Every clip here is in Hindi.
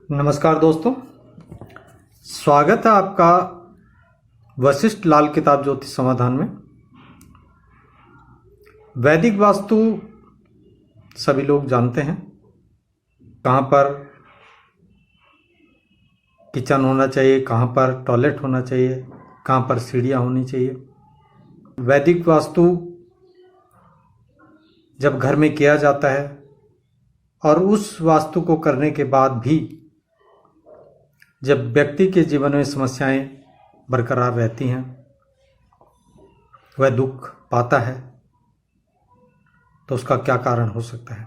नमस्कार दोस्तों, स्वागत है आपका वशिष्ठ लाल किताब ज्योतिष समाधान में। वैदिक वास्तु सभी लोग जानते हैं, कहाँ पर किचन होना चाहिए, कहाँ पर टॉयलेट होना चाहिए, कहाँ पर सीढ़ियाँ होनी चाहिए। वैदिक वास्तु जब घर में किया जाता है और उस वास्तु को करने के बाद भी जब व्यक्ति के जीवन में समस्याएं बरकरार रहती हैं, वह दुख पाता है, तो उसका क्या कारण हो सकता है।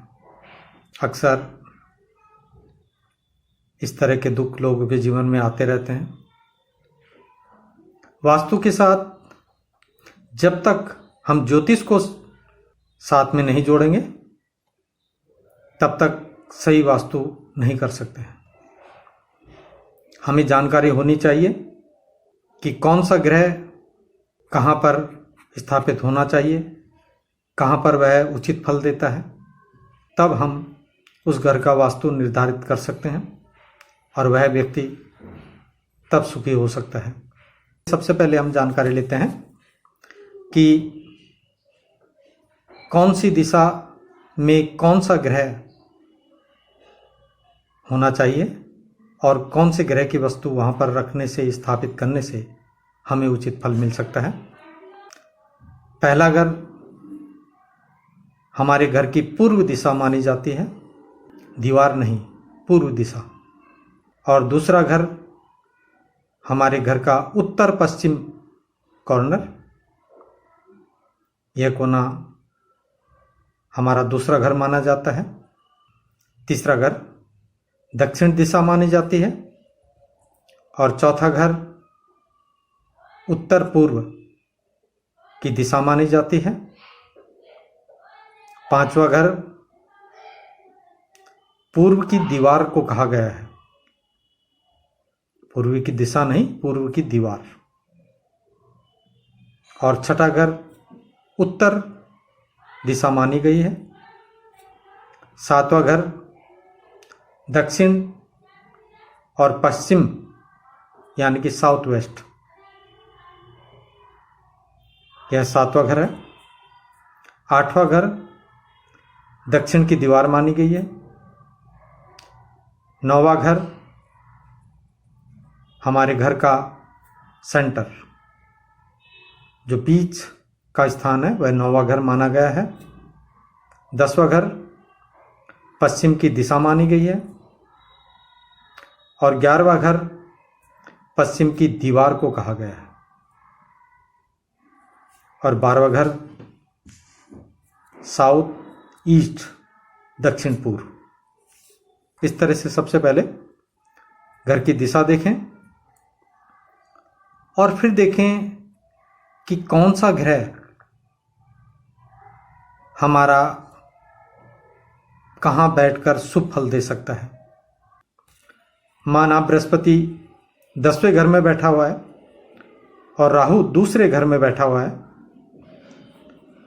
अक्सर इस तरह के दुख लोगों के जीवन में आते रहते हैं। वास्तु के साथ जब तक हम ज्योतिष को साथ में नहीं जोड़ेंगे, तब तक सही वास्तु नहीं कर सकते हैं। हमें जानकारी होनी चाहिए कि कौन सा ग्रह कहाँ पर स्थापित होना चाहिए, कहाँ पर वह उचित फल देता है, तब हम उस घर का वास्तु निर्धारित कर सकते हैं और वह व्यक्ति तब सुखी हो सकता है। सबसे पहले हम जानकारी लेते हैं कि कौन सी दिशा में कौन सा ग्रह होना चाहिए और कौन से ग्रह की वस्तु वहाँ पर रखने से, स्थापित करने से हमें उचित फल मिल सकता है। पहला घर हमारे घर की पूर्व दिशा मानी जाती है, दीवार नहीं, पूर्व दिशा। और दूसरा घर हमारे घर का उत्तर पश्चिम कॉर्नर, यह कोना हमारा दूसरा घर माना जाता है। तीसरा घर दक्षिण दिशा मानी जाती है और चौथा घर उत्तर पूर्व की दिशा मानी जाती है। पांचवा घर पूर्व की दीवार को कहा गया है, पूर्व की दिशा नहीं, पूर्व की दीवार। और छठा घर उत्तर दिशा मानी गई है। सातवां घर दक्षिण और पश्चिम यानी कि साउथ वेस्ट, यह सातवां घर है। आठवां घर दक्षिण की दीवार मानी गई है। नौवां घर हमारे घर का सेंटर, जो बीच का स्थान है, वह नौवां घर माना गया है। 10वां घर पश्चिम की दिशा मानी गई है और 11वां घर पश्चिम की दीवार को कहा गया है और 12वां घर साउथ ईस्ट, दक्षिण पूर्व। इस तरह से सबसे पहले घर की दिशा देखें और फिर देखें कि कौन सा ग्रह हमारा कहाँ बैठकर शुभ फल दे सकता है। माना बृहस्पति 10वें घर में बैठा हुआ है और राहु दूसरे घर में बैठा हुआ है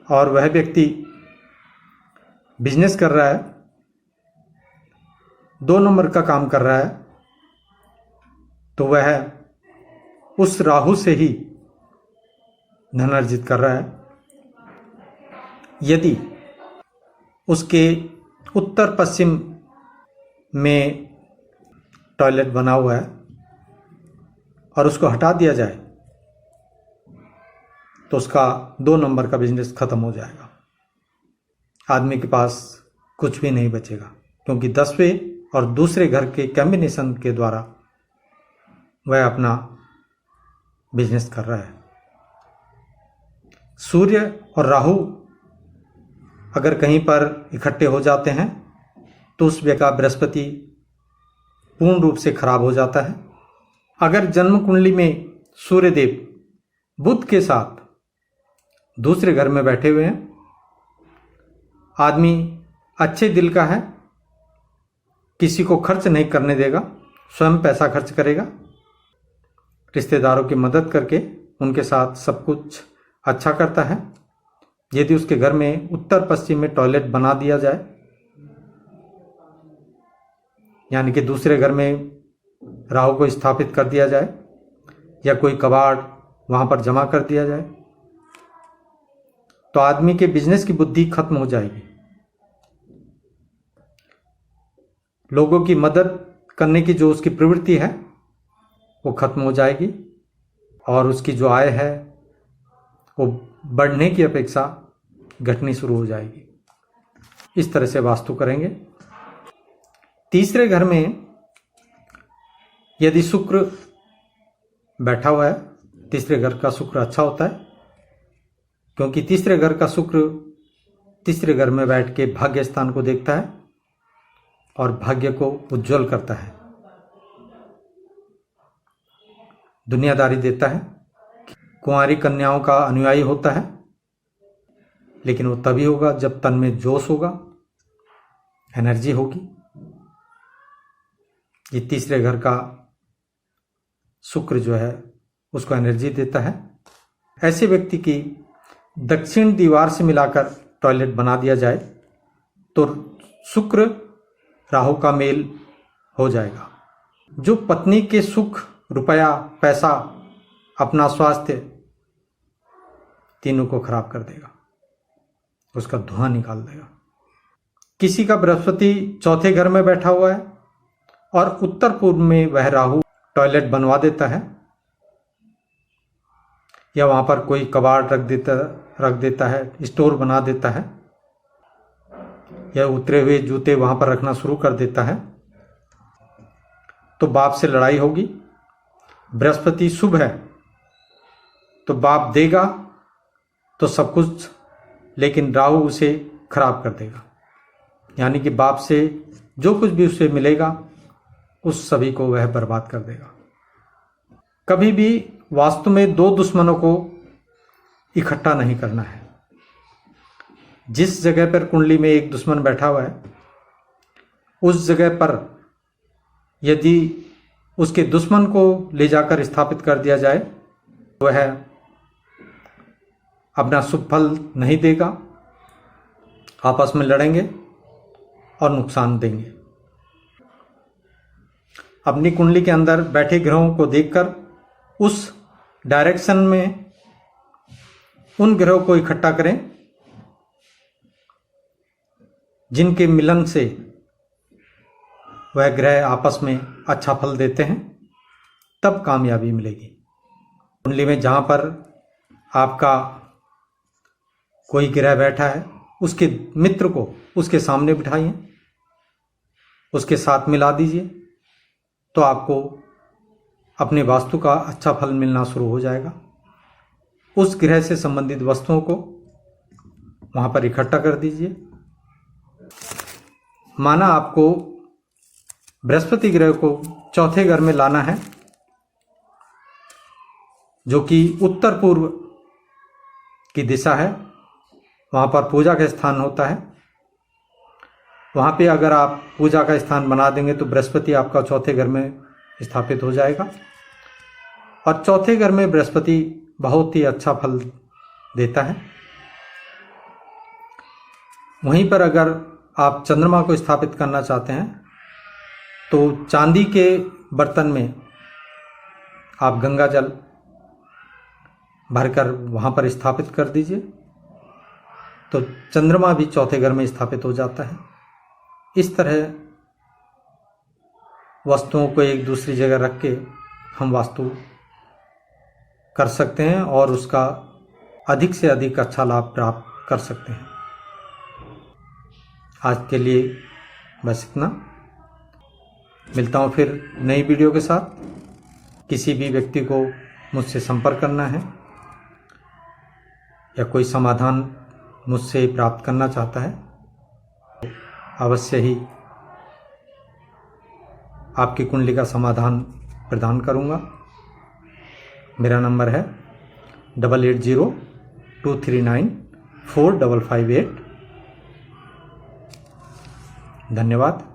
और वह व्यक्ति बिजनेस कर रहा है, 2 नंबर का काम कर रहा है, तो वह उस राहु से ही धन अर्जित कर रहा है। यदि उसके उत्तर पश्चिम में टॉयलेट बना हुआ है और उसको हटा दिया जाए, तो उसका 2 नंबर का बिजनेस खत्म हो जाएगा। आदमी के पास कुछ भी नहीं बचेगा, क्योंकि 10वें और दूसरे घर के कॉम्बिनेशन के द्वारा वह अपना बिजनेस कर रहा है। सूर्य और राहु अगर कहीं पर इकट्ठे हो जाते हैं तो उस व्यक्ति का बृहस्पति पूर्ण रूप से खराब हो जाता है। अगर जन्म कुंडली में सूर्यदेव बुध के साथ दूसरे घर में बैठे हुए हैं, आदमी अच्छे दिल का है, किसी को खर्च नहीं करने देगा, स्वयं पैसा खर्च करेगा, रिश्तेदारों की मदद करके उनके साथ सब कुछ अच्छा करता है। यदि उसके घर में उत्तर पश्चिम में टॉयलेट बना दिया जाए यानी कि दूसरे घर में राहु को स्थापित कर दिया जाए या कोई कबाड़ वहाँ पर जमा कर दिया जाए, तो आदमी के बिजनेस की बुद्धि खत्म हो जाएगी। लोगों की मदद करने की जो उसकी प्रवृत्ति है वो खत्म हो जाएगी और उसकी जो आय है वो बढ़ने की अपेक्षा घटनी शुरू हो जाएगी। इस तरह से वास्तु करेंगे। तीसरे घर में यदि शुक्र बैठा हुआ है, तीसरे घर का शुक्र अच्छा होता है, क्योंकि तीसरे घर का शुक्र तीसरे घर में बैठ के भाग्य स्थान को देखता है और भाग्य को उज्जवल करता है, दुनियादारी देता है। कुंवारी कन्याओं का अनुयायी होता है, लेकिन वो तभी होगा जब तन में जोश होगा, एनर्जी होगी। ये तीसरे घर का शुक्र जो है उसको एनर्जी देता है। ऐसे व्यक्ति की दक्षिण दीवार से मिलाकर टॉयलेट बना दिया जाए तो शुक्र राहु का मेल हो जाएगा, जो पत्नी के सुख, रुपया, पैसा, अपना स्वास्थ्य तीनों को खराब कर देगा, उसका धुआं निकाल देगा। किसी का बृहस्पति चौथे घर में बैठा हुआ है और उत्तर पूर्व में वह राहु टॉयलेट बनवा देता है या वहां पर कोई कबाड़ रख देता है, स्टोर बना देता है या उतरे हुए जूते वहां पर रखना शुरू कर देता है, तो बाप से लड़ाई होगी। बृहस्पति शुभ है तो बाप देगा तो सब कुछ, लेकिन राहु उसे खराब कर देगा, यानी कि बाप से जो कुछ भी उसे मिलेगा उस सभी को वह बर्बाद कर देगा। कभी भी वास्तु में दो दुश्मनों को इकट्ठा नहीं करना है। जिस जगह पर कुंडली में एक दुश्मन बैठा हुआ है, उस जगह पर यदि उसके दुश्मन को ले जाकर स्थापित कर दिया जाए तो वह अपना शुभ फल नहीं देगा, आपस में लड़ेंगे और नुकसान देंगे। अपनी कुंडली के अंदर बैठे ग्रहों को देखकर उस डायरेक्शन में उन ग्रहों को इकट्ठा करें जिनके मिलन से वह ग्रह आपस में अच्छा फल देते हैं, तब कामयाबी मिलेगी। कुंडली में जहाँ पर आपका कोई ग्रह बैठा है, उसके मित्र को उसके सामने बिठाइए, उसके साथ मिला दीजिए, तो आपको अपने वास्तु का अच्छा फल मिलना शुरू हो जाएगा। उस ग्रह से संबंधित वस्तुओं को वहाँ पर इकट्ठा कर दीजिए। माना आपको बृहस्पति ग्रह को चौथे घर में लाना है, जो कि उत्तर पूर्व की दिशा है, वहाँ पर पूजा का स्थान होता है। वहाँ पे अगर आप पूजा का स्थान बना देंगे तो बृहस्पति आपका चौथे घर में स्थापित हो जाएगा और चौथे घर में बृहस्पति बहुत ही अच्छा फल देता है। वहीं पर अगर आप चंद्रमा को स्थापित करना चाहते हैं तो चांदी के बर्तन में आप गंगा जल भरकर वहाँ पर स्थापित कर दीजिए, तो चंद्रमा भी चौथे घर में स्थापित हो जाता है। इस तरह वस्तुओं को एक दूसरी जगह रख के हम वास्तु कर सकते हैं और उसका अधिक से अधिक अच्छा लाभ प्राप्त कर सकते हैं। आज के लिए बस इतना। मिलता हूँ फिर नई वीडियो के साथ। किसी भी व्यक्ति को मुझसे संपर्क करना है या कोई समाधान मुझसे प्राप्त करना चाहता है, अवश्य ही आपकी कुंडली का समाधान प्रदान करूंगा। मेरा नंबर है 8802394558। धन्यवाद।